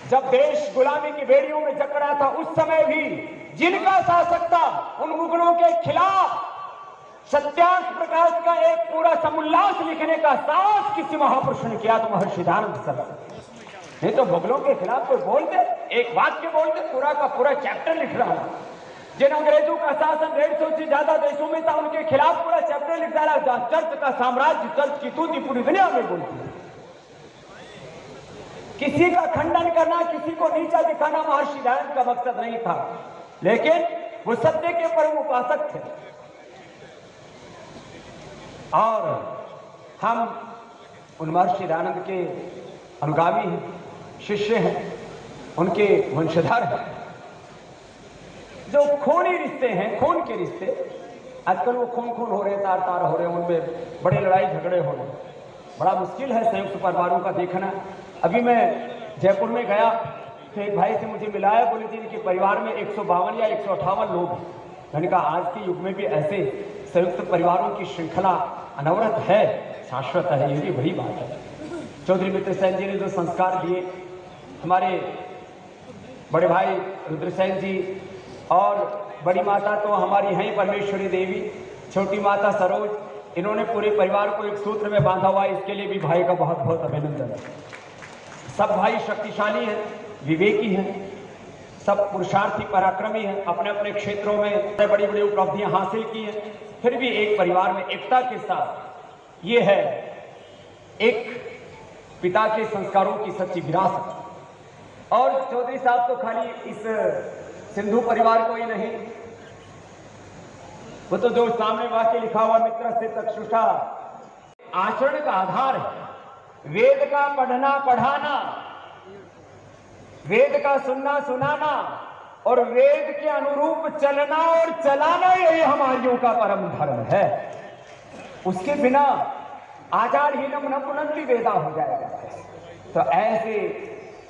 जब देश गुलामी की बेड़ियों में जकड़ रहा था, उस समय भी जिनका शासक था, उन मुगलों के खिलाफ सत्यांश प्रकाश का एक पूरा समुल्लास लिखने का साहस किसी महापुरुष ने किया तो महर्षि दयानंद सरस्वती। नहीं तो मुगलों के खिलाफ कोई बोलते, एक वाक्य बोलते, पूरा का पूरा चैप्टर लिख रहा हूं। जिन अंग्रेजों का शासन 150 से ज्यादा देशों में था, उनके खिलाफ पूरा चैप्टर लिख डाला। चर्च का साम्राज्य, चर्च की तूती पूरी दुनिया में बोलती है। किसी का खंडन करना, किसी को नीचा दिखाना महर्षि दयानंद का मकसद नहीं था, लेकिन वो सत्य के परम उपासक थे। और हम उन महर्षि दयानंद के अनुगामी हैं, शिष्य हैं, उनके वंशधर हैं। जो खूनी रिश्ते हैं, खून के रिश्ते, आजकल वो खून हो रहे, तार तार हो रहे, उनमें बड़े लड़ाई झगड़े हो रहे। बड़ा मुश्किल है संयुक्त परिवारों का देखना। अभी मैं जयपुर में गया तो एक भाई से मुझे मिलाया, बोले जी कि परिवार में 152 या 158 लोग हैं। मैंने कहा आज के युग में भी ऐसे संयुक्त परिवारों की श्रृंखला अनवरत है, शाश्वत है, ये भी वही बात है। चौधरी मित्रसेन जी ने जो संस्कार दिए, हमारे बड़े भाई रुद्रसेन जी और बड़ी माता तो हमारी हैं परमेश्वरी देवी, छोटी माता सरोज, इन्होंने पूरे परिवार को एक सूत्र में बांधा हुआ है। इसके लिए भी भाई का बहुत बहुत अभिनंदन है। सब भाई शक्तिशाली हैं, विवेकी हैं, सब पुरुषार्थी पराक्रमी हैं, अपने अपने क्षेत्रों में बड़ी बड़ी उपलब्धियां हासिल की हैं। फिर भी एक परिवार में एकता के साथ ये है एक पिता के संस्कारों की सच्ची विरासत। और चौधरी साहब तो खाली इस सिंधु परिवार को ही नहीं, वो तो जो सामने वाक्य लिखा हुआ मित्र से चक्षुषा आचरण का आधार है। वेद का पढ़ना पढ़ाना, वेद का सुनना सुनाना और वेद के अनुरूप चलना और चलाना, यही हमारियों का परम धर्म है। उसके बिना आचारहीनम न पुनन्ति वेदा हो जाएगा। तो ऐसे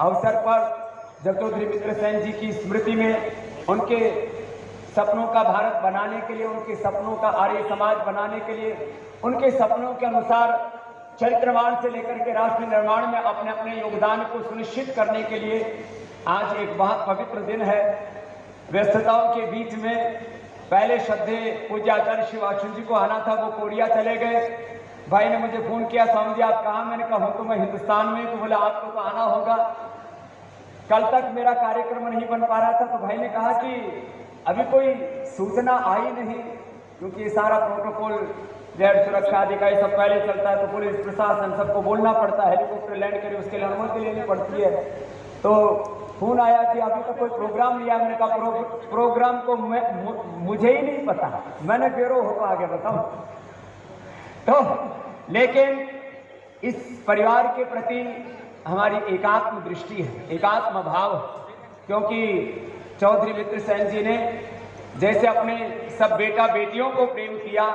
अवसर पर जब चौधरी मित्रसेन जी की स्मृति में उनके सपनों का भारत बनाने के लिए, उनके सपनों का आर्य समाज बनाने के लिए, उनके सपनों के अनुसार चरित्रवान से लेकर के राष्ट्र निर्माण में अपने अपने योगदान को सुनिश्चित करने के लिए आज एक बहुत पवित्र दिन है। व्यस्तताओं के बीच में पहले श्रद्धेय पूज्य आचार्य शिवाचन जी को आना था, वो कोरिया चले गए। भाई ने मुझे फोन किया, स्वामी जी आप कहाँ? मैंने कहा हूँ तो मैं हिंदुस्तान में। तो बोला आपको तो आना होगा। कल तक मेरा कार्यक्रम नहीं बन पा रहा था, तो भाई ने कहा कि अभी कोई सूचना आई नहीं, क्योंकि ये सारा प्रोटोकॉल जेड सुरक्षा अधिकारी सब पहले चलता है, तो पुलिस प्रशासन सबको बोलना पड़ता है, हेलीकॉप्टर लैंड करे उसके लिए अनुमति लेनी पड़ती है। तो फोन आया कि अभी तक कोई प्रोग्राम लिया। मैंने कहा प्रोग्राम को मुझे ही नहीं पता, मैंने ब्यूरो हो तो आगे बताऊं। तो लेकिन इस परिवार के प्रति हमारी एकात्म दृष्टि है, एकात्म भाव है, क्योंकि चौधरी मित्रसेन जी ने जैसे अपने सब बेटा बेटियों को प्रेम किया,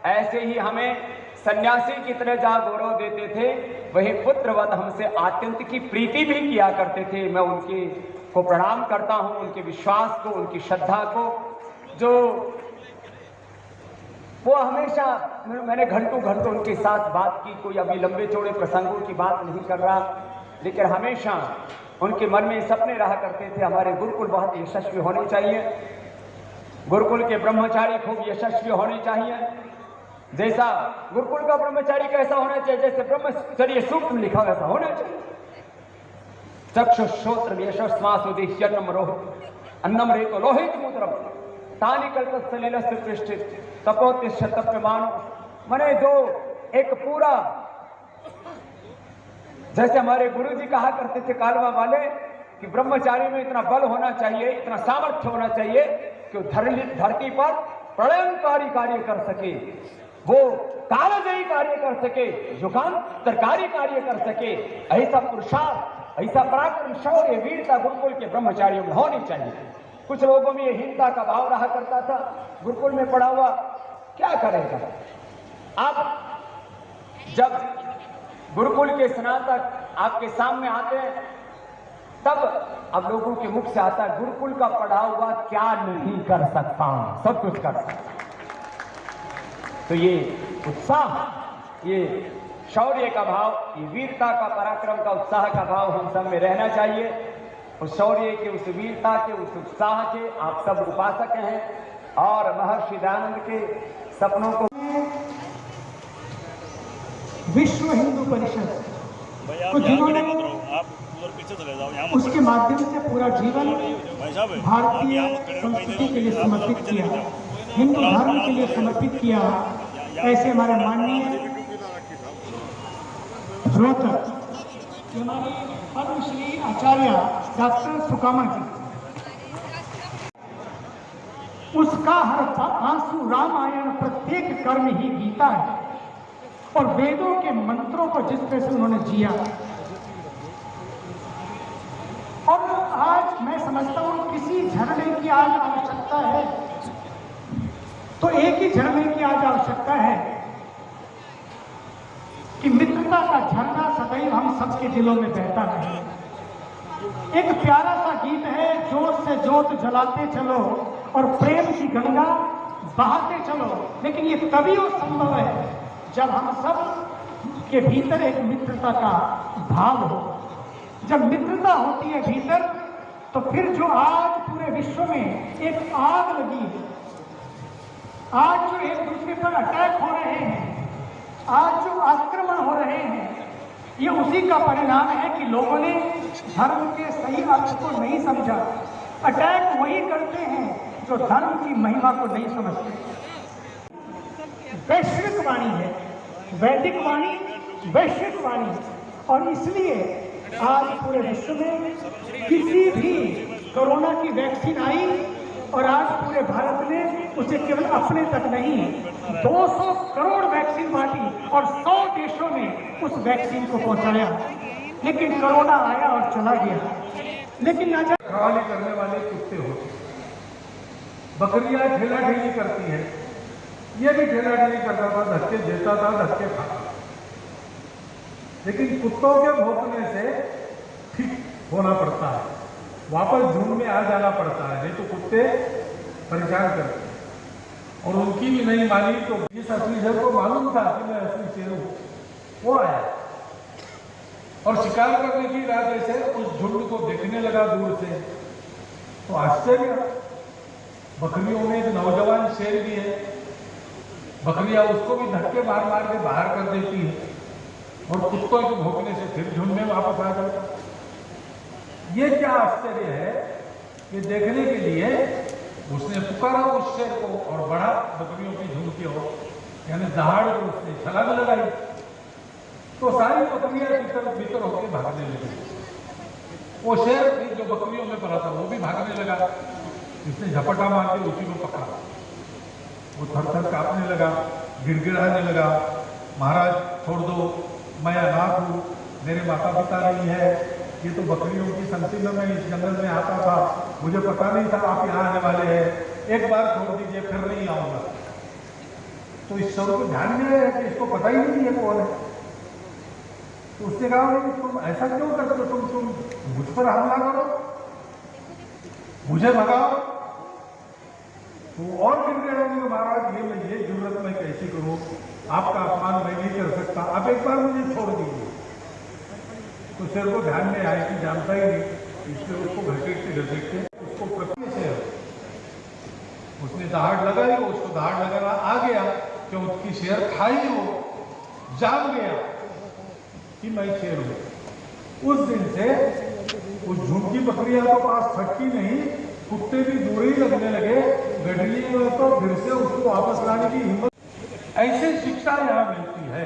ऐसे ही हमें सन्यासी की तरह जहाँ गौरव देते थे, वही पुत्रवत हमसे आत्यंत की प्रीति भी किया करते थे। मैं उनके को प्रणाम करता हूँ, उनके विश्वास को, उनकी श्रद्धा को, जो वो हमेशा, मैंने घंटों घंटों उनके साथ बात की। कोई अभी लंबे चौड़े प्रसंगों की बात नहीं कर रहा, लेकिन हमेशा उनके मन में सपने रहा करते थे हमारे गुरुकुल बहुत यशस्वी होने चाहिए, गुरुकुल के ब्रह्मचारी खूब यशस्वी होने चाहिए। जैसा गुरुकुल का ब्रह्मचारी कैसा होना चाहिए, जैसे ब्रह्मचर्य सूक्त में लिखा वैसा होना चाहिए। चक्षुश्रोत्र यशस्वासुदिह्यन्नम रोहित अन्नम रेतो लोहित मूत्रम तानि कल्पस्थलीलस्य पृष्ठित तपोतिष्ठ तप्यमानो। माने जो एक पूरा, जैसे हमारे गुरु जी कहा करते थे कालवा वाले कि ब्रह्मचारी में इतना बल होना चाहिए, इतना सामर्थ्य होना चाहिए कि धरती पर प्रलयंकारी कार्य कर सके, वो कालजयी कार्य कर सके, युगांतरकारी कार्य कर सके। ऐसा पुरुषार्थ, ऐसा पराक्रम, शौर्य, वीरता गुरुकुल के ब्रह्मचारियों में होनी चाहिए। कुछ लोगों में ये हीनता का भाव रहा करता था, गुरुकुल में पढ़ा हुआ क्या करेगा। अब जब गुरुकुल के स्नातक आपके सामने आते हैं, तब अब लोगों के मुख से आता है गुरुकुल का पढ़ा हुआ क्या नहीं कर सकता, सब कुछ कर सकता। तो ये उत्साह, ये शौर्य का भाव, ये वीरता का, पराक्रम का, उत्साह का भाव हम सब में रहना चाहिए। उस शौर्य के, उस वीरता के, उस उत्साह के आप सब उपासक हैं और महर्षि दयानंद के सपनों को विश्व हिंदू परिषद तो जिन्होंने उसके माध्यम से पूरा जीवन भारतीय संस्कृति के लिए समर्पित किया, हिंदू धर्म के लिए समर्पित किया, ऐसे हमारे माननीय रोहतक हमारे पद्मश्री आचार्य डॉक्टर सुकामा जी, उसका हर आंसू रामायण, प्रत्येक कर्म ही गीता है और वेदों के मंत्रों को जिस तरह से उन्होंने जिया। और आज मैं समझता हूं किसी झरने की आज आवश्यकता है तो एक ही झरने की आज आवश्यकता है कि मित्रता का झरना सदैव हम सबके दिलों में बहता रहे। एक प्यारा सा गीत है, जोत से जोत जलाते चलो और प्रेम की गंगा बहाते चलो, लेकिन ये तभी वो संभव है जब हम सब के भीतर एक मित्रता का भाव हो। जब मित्रता होती है भीतर तो फिर जो आज पूरे विश्व में एक आग लगी है, आज जो एक दूसरे पर अटैक हो रहे हैं, आज जो आक्रमण हो रहे हैं, ये उसी का परिणाम है कि लोगों ने धर्म के सही अर्थ को नहीं समझा। अटैक वही करते हैं जो धर्म की महिमा को नहीं समझते। वैश्विक वाणी है, वैदिक वाणी, वैश्विक वाणी, और इसलिए आज पूरे विश्व में किसी भी कोरोना की वैक्सीन आई और आज पूरे भारत ने उसे केवल अपने तक नहीं 200 करोड़ वैक्सीन बांटी और 100 देशों में उस वैक्सीन को पहुंचाया, लेकिन कोरोना आया और चला गया। लेकिन रखवाली करने वाले कुत्ते होते, बकरियां ठेला ठेली करती है, ये भी ठेला ठेली करता था, धक्के देता था, धक्के खाता, लेकिन कुत्तों के भौंकने से ठीक होना पड़ता है, वापस झुंड में आ जाना पड़ता है, नहीं तो कुत्ते परेशान करते हैं। और उनकी भी नहीं मानी तो जिस असली शेर को मालूम था कि मैं असली शेर हूं, वो आया और शिकार करने की इरादे से उस झुंड को देखने लगा दूर से। तो आश्चर्य, बकरियों में एक नौजवान शेर भी है, बकरियां उसको भी धक्के मार मार के बाहर कर देती है और कुत्तों के भौंकने से फिर झुंड में वापस आ जाता। ये क्या आश्चर्य है कि देखने के लिए उसने पुकारा उस शेर को और बढ़ा बकरियों की झुंड की ओर, यानी दहाड़ को उसने छलांग लगाई तो सारी बकरियां भीतर होकर भागने लगी। वो शेर जो बकरियों में पड़ा था वो भी भागने लगा, इसने झपटा मार के उसी को पकड़ा, वो थर थर कांपने लगा, गिड़गिड़ाने लगा, महाराज छोड़ दो, मैं अनाथ हूँ, मेरे माता पिता नहीं है, ये तो बकरियों की संगति में मैं इस जंगल में आता था, मुझे पता नहीं था आप यहाँ आने वाले हैं, एक बार छोड़ दीजिए फिर नहीं आऊँगा। तो इस स्वरूप को ध्यान में है कि इसको पता ही नहीं है कौन है। तो उसने कहा तुम ऐसा क्यों करते हो, तुम मुझ पर हमला करो, मुझे भगाओ। तो और गिड़गिड़ाने महाराज ये जरूरत मैं कैसे करूँ, आपका अपमान मैं नहीं कर सकता, आप एक बार मुझे छोड़ दीजिए। तो शेर को ध्यान में आया कि जानता ही नहीं, इसलिए उसको घसीटते उसको प्रति से उसने दहाड़ लगाई, उसको दहाड़ लगाना आ गया कि उसकी शेर खाई, वो जान गया कि मैं शेर हूं। उस दिन से उस झुंड की बकरियां तो पास फटकी नहीं, कुत्ते भी दूर ही लगने लगे, गडरी में तो फिर से उसको वापस लाने की हिम्मत। ऐसे शिक्षा यहाँ मिलती है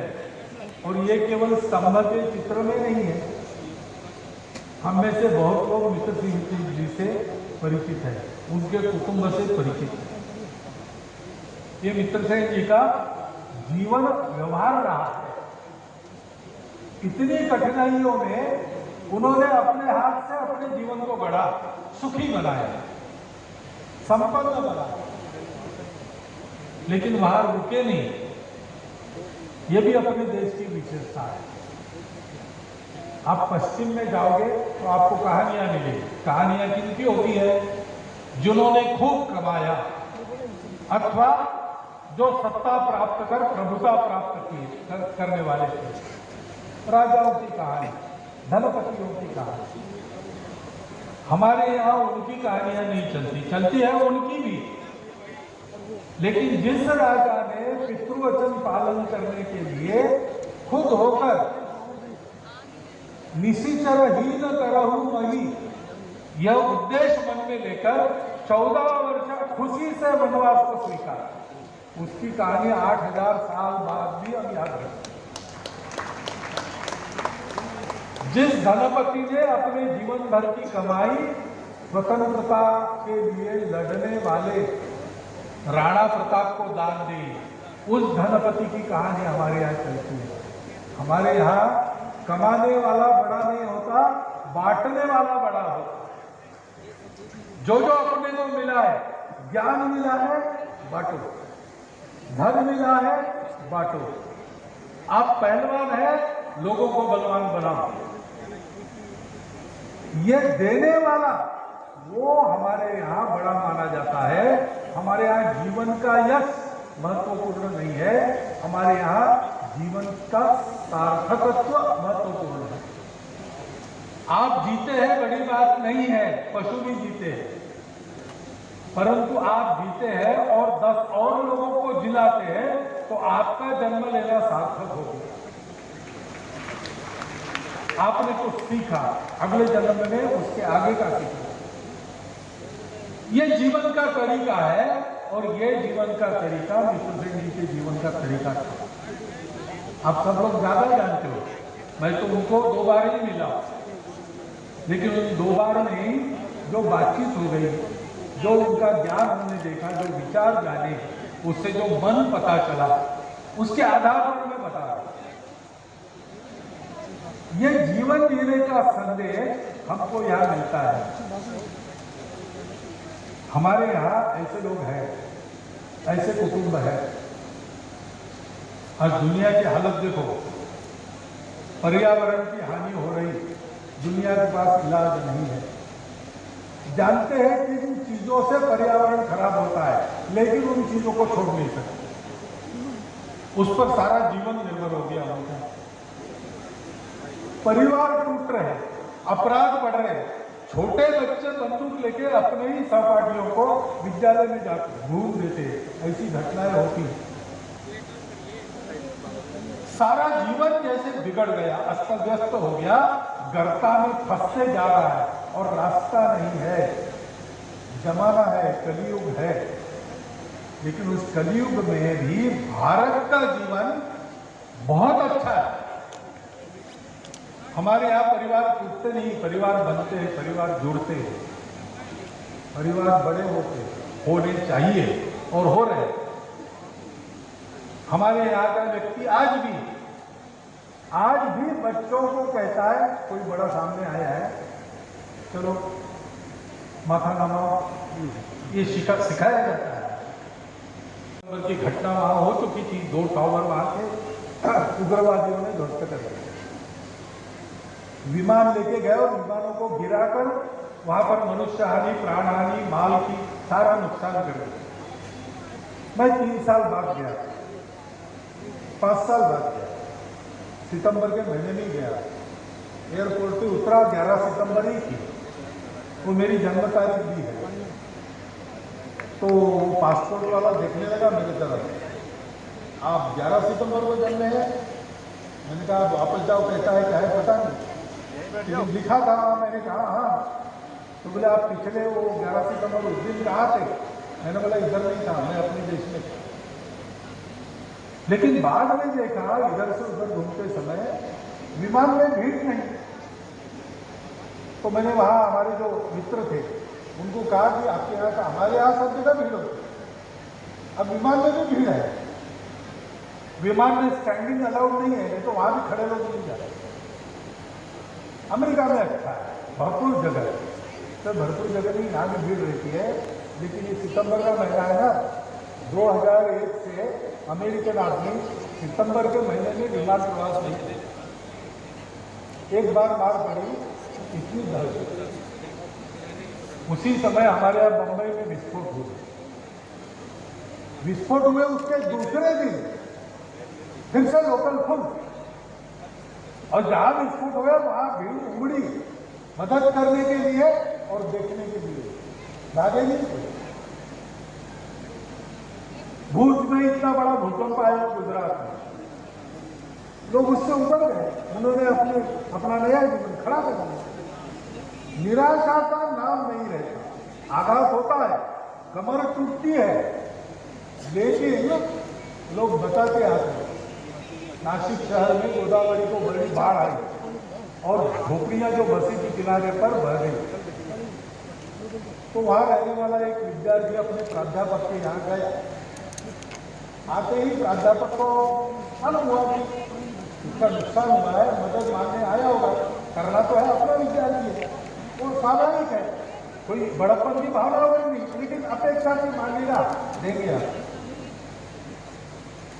और ये केवल स्तंभ के चित्र में नहीं है। हम में से बहुत लोग मित्र सिंह जी से परिचित है, उनके कुटुंब से परिचित है। ये मित्र सिंह जी का जीवन व्यवहार रहा है। इतनी कठिनाइयों में उन्होंने अपने हाथ से अपने जीवन को गढ़ा, सुखी बनाया, संपन्न बनाया, लेकिन वहां रुके नहीं। ये भी अपने देश की विशेषता है। आप पश्चिम में जाओगे तो आपको कहानियां मिलेगी। कहानियां किनकी होती है? जिन्होंने खूब कमाया अथवा जो सत्ता प्राप्त कर प्रभुता प्राप्त की करने वाले थे। राजाओं की कहानी, धनपतियों की कहानी। हमारे यहाँ उनकी कहानियां नहीं चलती, चलती है उनकी भी, लेकिन जिस राजा ने पितृवचन पालन करने के लिए खुद होकर निशिचर हीन करहु मही यह उद्देश्य मन में लेकर 14 वर्ष खुशी से वनवास को स्वीकार, उसकी कहानी 8000 साल बाद भी हम याद रखते। जिस धनपति ने अपने जीवन भर की कमाई स्वतंत्रता के लिए लड़ने वाले राणा प्रताप को दान दी, उस धनपति की कहानी हमारे यहाँ चलती है। हमारे यहाँ कमाने वाला बड़ा नहीं होता, बांटने वाला बड़ा होता। जो जो अपने को मिला है, ज्ञान मिला है बांटो, धन मिला है बांटो। आप पहलवान है, लोगों को बलवान बनाओ। ये देने वाला वो हमारे यहाँ बड़ा माना जाता है। हमारे यहाँ जीवन का यश महत्वपूर्ण नहीं है, हमारे यहाँ जीवन का सार्थकत्व महत्वपूर्ण है। आप जीते हैं बड़ी बात नहीं है, पशु भी जीते हैं, परंतु आप जीते हैं और 10 और लोगों को जिलाते हैं तो आपका जन्म लेना सार्थक हो गया। आपने कुछ सीखा, अगले जन्म में उसके आगे का सीखा। ये जीवन का तरीका है और ये जीवन का तरीका विष्णु सेन जी के जीवन का तरीका था। आप सब लोग ज्यादा जानते हो, मैं तो उनको 2 बार ही मिला, लेकिन उन 2 बार में जो बातचीत हो गई, जो उनका ज्ञान हमने देखा, जो विचार जाने, उससे जो मन पता चला, उसके आधार पर मैं बता रहा हूं। ये जीवन जीने का संदेश हमको यहाँ मिलता है। हमारे यहाँ ऐसे लोग हैं, ऐसे कुटुंब है। आज दुनिया की हालत देखो, पर्यावरण की हानि हो रही, दुनिया के पास इलाज नहीं है। जानते हैं कि इन चीजों से पर्यावरण खराब होता है, लेकिन उन चीजों को छोड़ नहीं सकते। उस पर सारा जीवन निर्भर हो गया उनका। परिवार टूट रहे, अपराध बढ़ रहे, छोटे बच्चे बंदूक लेके अपने ही सहपाठियों को विद्यालय में जाकर घूम देते, ऐसी घटनाएं होती। सारा जीवन जैसे बिगड़ गया, अस्त व्यस्त हो गया, गर्ता में फंसते जा रहा है और रास्ता नहीं है। जमाना है, कलयुग है, लेकिन उस कलयुग में भी भारत का जीवन बहुत अच्छा है। हमारे यहाँ परिवार टूटते नहीं, परिवार बनते हैं, परिवार जुड़ते हैं, परिवार बड़े होने चाहिए और हो रहे। हमारे यहाँ का व्यक्ति आज भी बच्चों को कहता है, कोई बड़ा सामने आया है, चलो माथा नमाओ, ये सिखाया जाता है। नंबर की घटना वहां हो चुकी थी, 2 टावर वहां के उग्रवादियों ने ध्वस्त कर दिया। विमान लेके गए और विमानों को गिराकर वहां पर मनुष्य हानि, प्राण हानि, माल की सारा नुकसान कर दिया। मैं 3 साल बाद गया, 5 साल बाद गया, सितंबर के महीने में गया। एयरपोर्ट पे उतरा, 11 सितंबर ही थी, वो मेरी जन्म तारीख भी है। तो पासपोर्ट वाला देखने लगा मेरे तरफ, आप 11 सितंबर को जन्मे हैं। मैंने कहा वापस जाओ, कहता है क्या है पता नहीं, लेकिन लिखा था। मैंने कहा हाँ। तो बोले आप पिछले वो 11 सितंबर उस दिन कहाँ थे? मैंने बोला इधर नहीं था, मैं अपने देश में था। लेकिन बाद में देखा इधर से उधर घूमते समय विमान में भीड़ नहीं। तो मैंने वहाँ हमारे जो मित्र थे उनको कहा कि आपके यहाँ का, हमारे यहाँ सब जगह भीड़ होती, अब विमान में भी भीड़ है। विमान में स्टैंडिंग अलाउड नहीं है, तो वहाँ भी खड़े लोग नहीं जाते। अमेरिका में अच्छा है, भरपूर जगह, तो भरपूर जगह भी यहाँ भी भीड़ रहती है। लेकिन ये सितंबर का महीना है ना, 2001 से अमेरिकन आदमी सितंबर के महीने में विमान प्रवास नहीं करते। एक बार मार पड़ी, इतनी दहशत। उसी समय हमारे यहाँ बंबई में विस्फोट हुए। विस्फोट हुए उसके दूसरे दिन फिर से लोकल फुल, और जहां विस्फोट हुआ वहां भीड़ उमड़ी मदद करने के लिए। और देखने के लिए, भागे नहीं। भूज में इतना बड़ा भूकंप आया गुजरात में, लोग उससे उबर गए, उन्होंने अपना नया जीवन खड़ा कर दिया। निराशा का नाम नहीं रहता, आघात होता है, कमर टूटती है, लेकिन लोग बताते आते हैं। नासिक शहर में गोदावरी को बड़ी बाढ़ आई और झोपड़ियां जो बसी के किनारे पर बह गई, तो वहां रहने वाला एक विद्यार्थी अपने प्राध्यापक के यहाँ गया। आते ही प्राध्यापक को मालूम हुआ कि इसका नुकसान हुआ है, मदद मांगने आया होगा, करना तो है, अपना विद्यार्थी है, वो स्वाभाविक है, कोई बड़प्पन की भावना होगी नहीं, लेकिन अपेक्षा की मांगेगा, देंगे आप।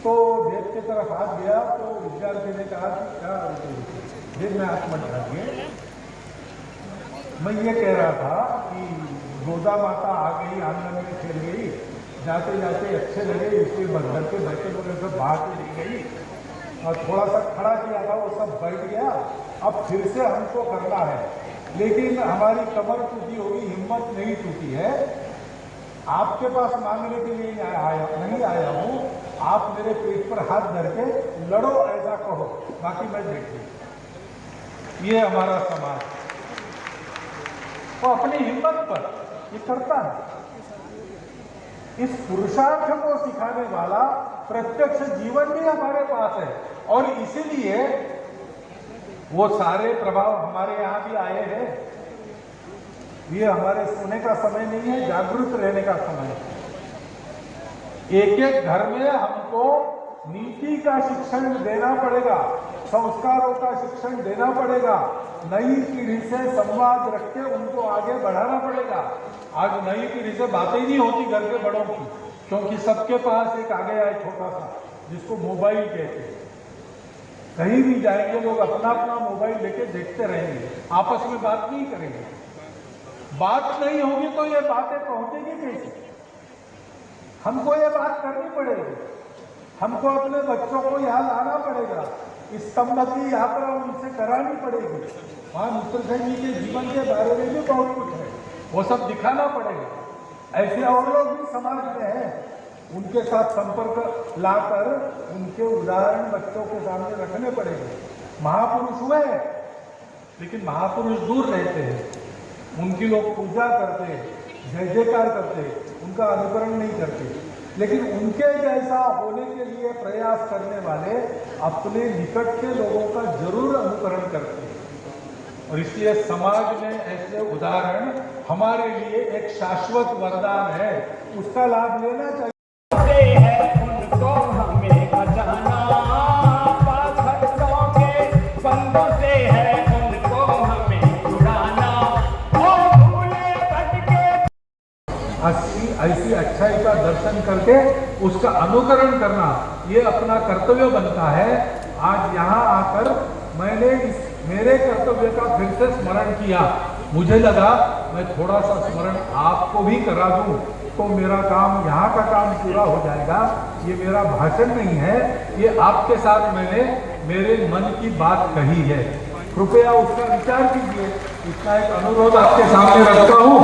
तो जेब की तरफ हाथ गया तो विद्यार्थी ने कहा कि क्या जेब में हाथ मत डालिए, मैं ये कह रहा था कि गोदा माता आ गई, आंगन में खेल गई, जाते जाते अच्छे लगे, इसलिए घर के बैठे लोग सब बाहर से ले गई और थोड़ा सा खड़ा किया था, वो सब बैठ गया, अब फिर से हमको करना है, लेकिन हमारी कमर टूटी होगी, हिम्मत नहीं टूटी है, आपके पास मांगने के लिए नहीं आया हूं, आप मेरे पेट पर हाथ धर के लड़ो, ऐसा कहो, बाकी मैं देख लूं। ये हमारा समाज, वो अपनी हिम्मत पर ये करता है। इस पुरुषार्थ को सिखाने वाला प्रत्यक्ष जीवन भी हमारे पास है, और इसीलिए वो सारे प्रभाव हमारे यहां भी आए हैं। ये हमारे सोने का समय नहीं है, जागरूक रहने का समय है। एक एक घर में हमको नीति का शिक्षण देना पड़ेगा, संस्कारों का शिक्षण देना पड़ेगा, नई पीढ़ी से संवाद रख के उनको आगे बढ़ाना पड़ेगा। आज नई पीढ़ी से बातें ही नहीं होती घर के बड़ों की, क्योंकि सबके पास एक आगे आए छोटा सा, जिसको मोबाइल कहते हैं। कहीं भी जाएंगे लोग अपना अपना मोबाइल लेके देखते रहेंगे, आपस में बात नहीं करेंगे। बात नहीं होगी तो ये बातें पहुंचेगी कैसे? हमको ये बात करनी पड़ेगी, हमको अपने बच्चों को यहाँ लाना पड़ेगा, इस स्तंभ की यात्रा उनसे करानी पड़ेगी। वहां मित्र सिंह जी के जीवन के बारे में भी बहुत कुछ है, वो सब दिखाना पड़ेगा। ऐसे और लोग भी समाज में हैं, उनके साथ संपर्क लाकर उनके उदाहरण बच्चों के सामने रखने पड़ेंगे। महापुरुष हुए लेकिन महापुरुष दूर रहते हैं, उनकी लोग पूजा करते, जय जयकार करते, उनका अनुकरण नहीं करते, लेकिन उनके जैसा होने के लिए प्रयास करने वाले अपने निकट के लोगों का जरूर अनुकरण करते हैं। और इसलिए समाज में ऐसे उदाहरण हमारे लिए एक शाश्वत वरदान है, उसका लाभ लेना चाहिए। उनको हमें बचाना, पाखंडों के फंदों से है उनको हमें छुड़ाना, वो भूले भटके। ऐसी अच्छाई का दर्शन करके उसका अनुकरण करना ये अपना कर्तव्य बनता है। आज यहाँ आकर मैंने इस मेरे कर्तव्य का फिर से स्मरण किया, मुझे लगा मैं थोड़ा सा स्मरण आपको भी करा दूं तो मेरा काम, यहाँ का काम पूरा हो जाएगा। ये मेरा भाषण नहीं है, ये आपके साथ मैंने मेरे मन की बात कही है, कृपया उसका विचार कीजिए। इतना एक अनुरोध आपके सामने रखता हूँ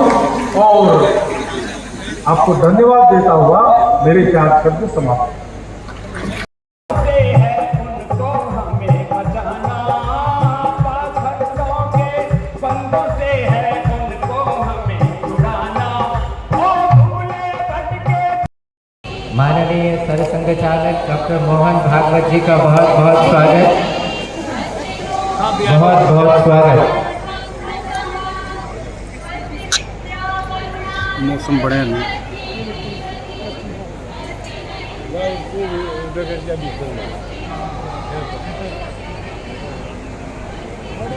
और आपको धन्यवाद देता हुआ मेरे 4 शब्द समाप्त। माननीय सरसंघ चालक डॉक्टर मोहन भागवत जी का बहुत बहुत स्वागत, बहुत बहुत स्वागत। मौसम बढ़िया नहीं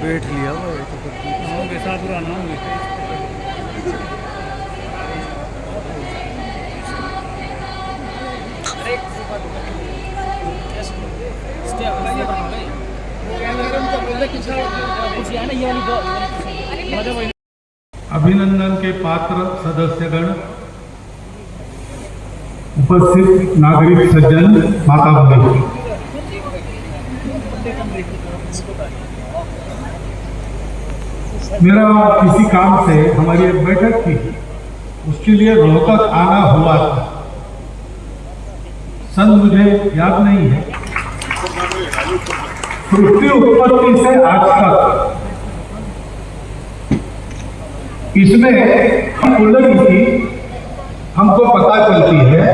बैठ लिया अभिनंदन के पात्र सदस्यगण, उपस्थित नागरिक सज्जन, माता भगिनी, मेरा किसी काम से हमारी एक बैठक थी, उसके लिए रोहतक आना हुआ था। सन मुझे याद नहीं है। सृष्टि उत्पत्ति से आज तक इसमें हम उलझी थी, हमको पता चलती है,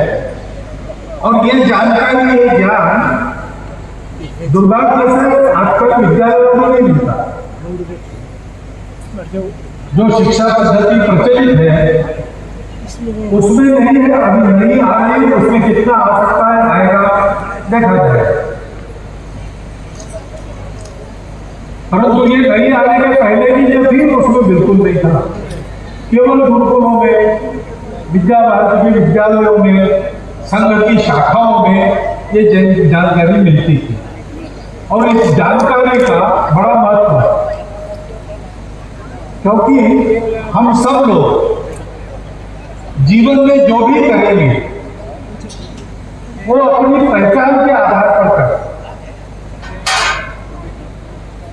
और ये जानकारी, ये ज्ञान दुर्भाग्य से आजकल विद्यालयों में नहीं मिलता। जो शिक्षा पद्धति प्रचलित है उसमें नहीं है, अभी नहीं आ रही, उसमें कितना आ सकता है, आएगा, देखा जाए। परंतु ये नहीं आने के पहले की जो थी उसमें बिल्कुल नहीं था। केवल गुरुकुलों में, विद्या भारती के विद्यालयों में, संघ की शाखाओं में ये जानकारी मिलती थी, और इस जानकारी का बड़ा महत्व है, क्योंकि हम सब लोग जीवन में जो भी करेंगे वो अपनी पहचान के आधार पर करें।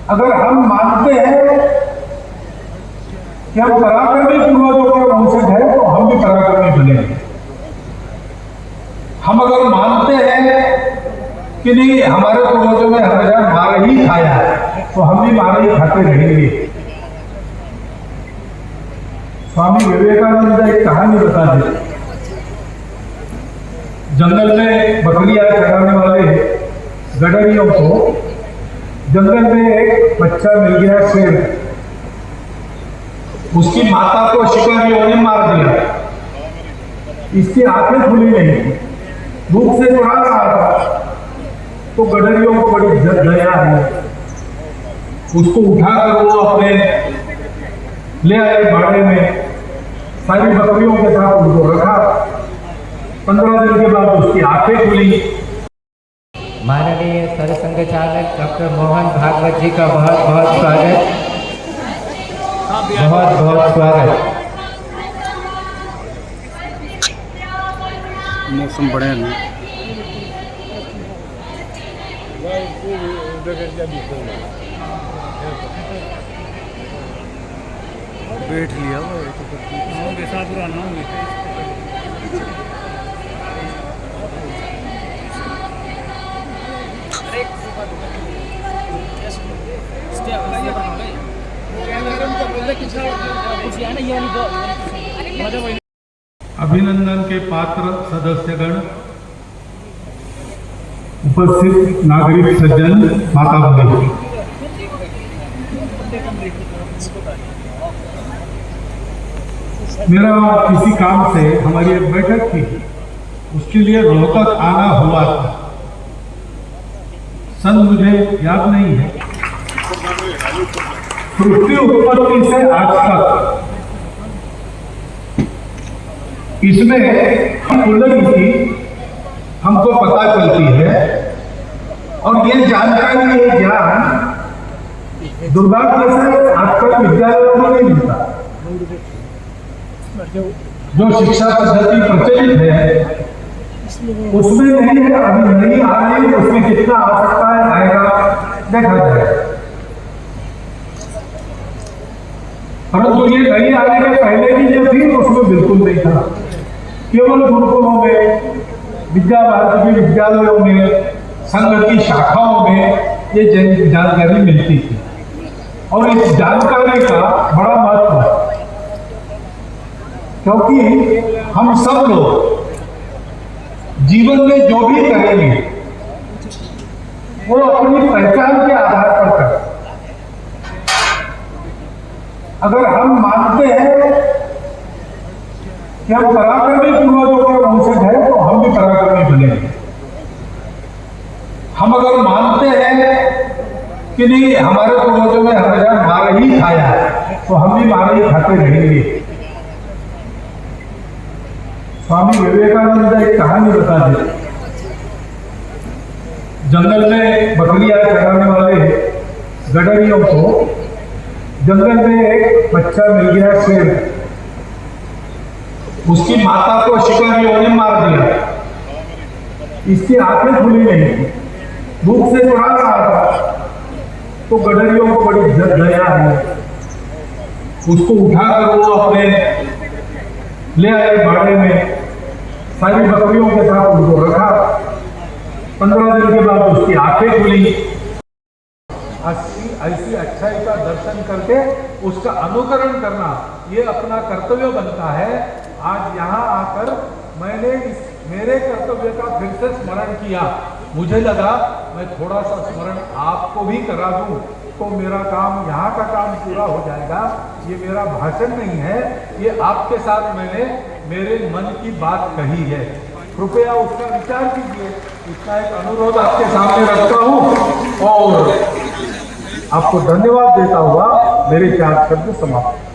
अगर हम मानते हैं कि हम पराक्रमी पूर्वजों के वंशज हैं तो हम भी पराक्रमी बनेंगे। हम अगर मानते हैं कि नहीं, हमारे पूर्वजों ने हमेशा मार ही खाया है, तो हम भी मार ही खाते रहेंगे। स्वामी विवेकानंद एक कहानी बता दी। जंगल में बकरियां चराने वाले गडरियों को जंगल में एक बच्चा मिल गया, शेर। उसकी माता को शिकारियों ने मार दिया। इसकी आंखें खुली नहीं थी, भूख से उड़ा रहा था, तो गडरियों को बड़ी दया है, उसको उठाकर वो अपने ले आए बाड़े में, सारी बकरियों के साथ उनको रखा। 15 दिन के बाद उसकी आंखें खुली। माननीय सरसंघचालक डॉक्टर मोहन भागवत जी का बहुत बहुत स्वागत, बहुत बहुत स्वागत। मौसम बढ़िया नहीं। बैठ लिया अभिनंदन के पात्र सदस्यगण, उपस्थित नागरिक सज्जन, माता बहनों, मेरा किसी काम से हमारी एक बैठक थी, उसके लिए रोहतक आना हुआ था। सन मुझे याद नहीं है। सृष्टि उत्पत्ति से आज तक इसमें हम उलझी थी, हमको पता चलती है, और ये जानकारी, ये ज्ञान दुर्भाग्य से आजकल विद्यालयों में नहीं मिलता। जो शिक्षा पद्धति प्रचलित है उसमें नहीं है, अभी नहीं आ रही, उसमें कितना आ सकता है, आएगा, देखा जाए। परंतु ये नहीं आने के पहले की जो थी उसमें बिल्कुल नहीं था। केवल गुरुकुलों में, विद्या भारती के विद्यालयों में, संघ की शाखाओं में ये जानकारी मिलती थी, और इस जानकारी का बड़ा महत्व है, क्योंकि हम सब लोग जीवन में जो भी करेंगे वो अपनी पहचान के आधार पर करें। अगर हम मानते हैं कि हम पराक्रमी पूर्वजों के वंशज हैं तो हम भी पराक्रमी बनेंगे। हम अगर मानते हैं कि नहीं, हमारे पूर्वजों ने हमेशा मार ही खाया है, तो हम भी मार ही खाते रहेंगे। स्वामी विवेकानंद एक कहानी बता दी। जंगल में बकरियां चराने वाले गडरियों को जंगल में एक बच्चा मिल गया, शेर। उसकी माता को शिकारियों ने मार दिया। इसकी आंखें खुली नहीं थी, भूख से उड़ा रहा था, तो गडरियों को बड़ी दया है, उसको उठाकर वो अपने ले आए बाड़े में, सारी बकरियों के साथ उनको रखा। 15 दिन के बाद उसकी आंखें खुली। ऐसी अच्छाई का दर्शन करके उसका अनुकरण करना ये अपना कर्तव्य बनता है। आज यहाँ आकर मैंने मेरे कर्तव्य का फिर से स्मरण किया। मुझे लगा मैं थोड़ा सा स्मरण आपको भी करा दूं तो मेरा काम, यहाँ का काम पूरा हो जाएगा। ये मेरा भाषण नहीं है, ये आपके साथ मैंने मेरे मन की बात कही है। कृपया उसका विचार कीजिए। इतना एक अनुरोध आपके सामने रखता हूँ और आपको धन्यवाद देता हुआ मेरे 4 शब्द समाप्त।